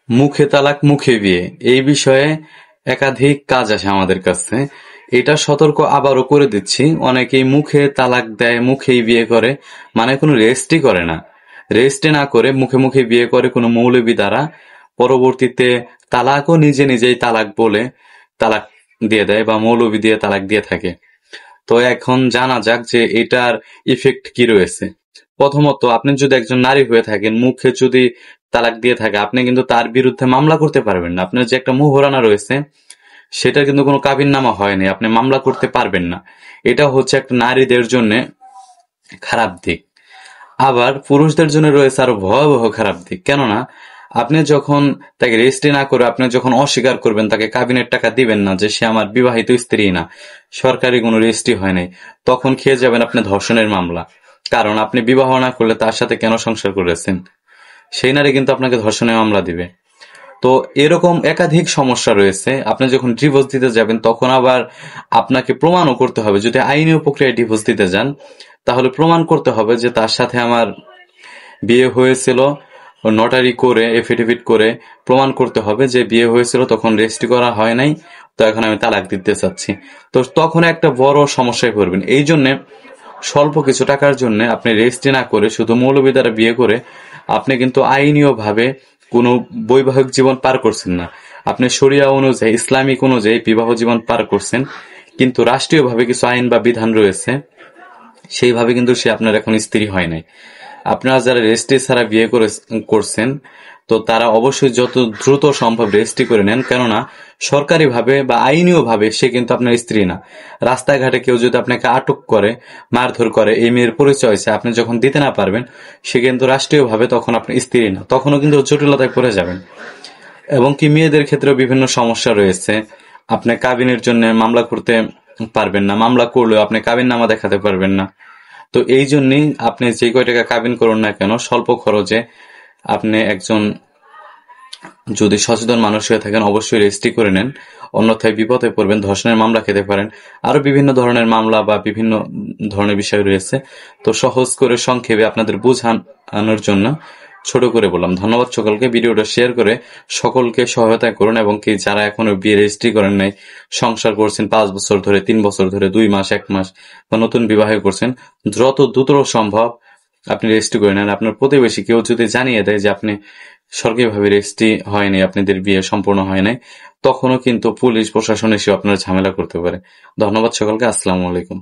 মুখে তালাক মুখে বিয়ে এই বিষয়ে একাধিক কাজ আসে আমাদের কাছে। এটা সতর্ক আবারও করে দিচ্ছি, অনেকেই মুখে তালাক দেয়, মুখেই বিয়ে করে, মানে কোনো রেস্টই করে না। রেস্টে না করে মুখে মুখে বিয়ে করে কোনো মৌলবি দ্বারা, পরবর্তীতে তালাকও নিজে নিজেই তালাক বলে তালাক দিয়ে দেয় বা মৌলবি দিয়ে তালাক দিয়ে থাকে। তো এখন জানা যাক যে এটার ইফেক্ট কি রয়েছে। প্রথমত, আপনি যদি একজন নারী হয়ে থাকেন, মুখে যদি তালাক দিয়ে থাকে, আপনি কিন্তু তার বিরুদ্ধে মামলা করতে পারবেন না। আপনার যে একটা মোহরানা রয়েছে সেটা কিন্তু কোনো কাবিননামা হয়নি, আপনি মামলা করতে পারবেন না। এটা হচ্ছে একটা নারীদের জন্য খারাপ দিক। আবার পুরুষদের জন্য রয়েছে আরো ভয়াবহ খারাপ দিক। কেননা আপনি যখন তাকে রেজিস্ট্রি না করে আপনি যখন অস্বীকার করবেন, তাকে কাবিনের টাকা দিবেন না যে সে আমার বিবাহিত স্ত্রী না, সরকারি কোনো রেজিস্ট্রি হয় নাই, তখন খেয়ে যাবেন আপনি ধর্ষণের মামলা। কারণ আপনি বিবাহ না করলে তার সাথে কেন সংসার করেছেন, সেই নারী কিন্তু আপনাকে ধর্ষণের মামলা দিবে। তো এরকম একাধিক সমস্যা রয়েছে। আপনি যখন ডিভোর্স দিতে যাবেন তখন আবার আপনাকে প্রমাণও করতে হবে, যদি আইনি প্রক্রিয়ায় ডিভোর্স দিতে যান তাহলে প্রমাণ করতে হবে যে তার সাথে আমার বিয়ে হয়েছিল, নটারি করে এফিডেভিট করে প্রমাণ করতে হবে যে বিয়ে হয়েছিল, তখন রেজিস্ট্রি করা হয় নাই, তো এখন আমি তালাক দিতে চাচ্ছি। তো তখন একটা বড় সমস্যায় পড়বেন। এই জন্যে স্বল্প কিছু টাকার জন্য আপনি রেজিস্ট্রি না করে শুধু মৌলবি দ্বারা বিয়ে করে আপনি কিন্তু আইনীয় ভাবে কোনো বৈবাহিক জীবন পার করছেন না। আপনি শরিয়া অনুযায়ী, ইসলামিক অনুযায়ী বিবাহ জীবন পার করছেন, কিন্তু রাষ্ট্রীয়ভাবে কিছু আইন বা বিধান রয়েছে, সেইভাবে কিন্তু সে আপনার এখন স্ত্রী হয় নাই। আপনারা যারা রেজিস্ট্রি ছাড়া বিয়ে করছেন, তো তারা অবশ্যই যত দ্রুত সম্ভব রেজিস্ট্রি করে নেন। কেননা সরকারিভাবে বা আইনীয়ভাবে সে কিন্তু আপনার স্ত্রী না। রাস্তাঘাটে কেউ যদি আপনাকে আটক করে, মারধর করে, এই মেয়ের পরিচয় আছে, আপনি যখন দিতে না পারবেন, সে কিন্তু রাষ্ট্রীয়ভাবে তখন আপনার স্ত্রী না, তখনও কিন্তু জটিলতায় পড়ে যাবেন। এবং কি মেয়েদের ক্ষেত্রেও বিভিন্ন সমস্যা রয়েছে। আপনি কাবিনের জন্য মামলা করতে পারবেন না, মামলা করলেও আপনি কাবিননামা দেখাতে পারবেন না। তো এই জন্যই আপনি যে কয় টাকা কাবিন করুন না কেন, স্বল্প খরচে আপনি একজন যদি সচেতন মানুষ হয়ে থাকেন অবশ্যই রেজিস্ট্রি করে নেন, অন্যথায় বিপদে পড়বেন, ধর্ষণের মামলা খেতে পারেন। আরো বিভিন্ন ধরনের মামলা বা বিভিন্ন ধরনের বিষয় রয়েছে। তো সহজ করে সংক্ষেপে আপনাদের বোঝানোর জন্য ছোট করে বললাম। ধন্যবাদ সকলকে। ভিডিওটা শেয়ার করে সকলকে সহায়তা করুন, এবং কি যারা এখনো বিয়ে রেজিস্ট্রি করেন নাই, সংসার করছেন 5 বছর ধরে, 3 বছর ধরে, 2 মাস, 1 মাস, বা নতুন বিবাহ করছেন, যত দ্রুত সম্ভব আপনি রেজিস্ট্রি করে নেন। আপনার প্রতিবেশী কেউ যদি জানিয়ে দেয় যে আপনি সরকারিভাবে রেজিস্ট্রি হয়নি, আপনাদের বিয়ে সম্পূর্ণ হয় নাই, তখনও কিন্তু পুলিশ প্রশাসন এসে আপনার ঝামেলা করতে পারে। ধন্যবাদ সকলকে। আসসালামু আলাইকুম।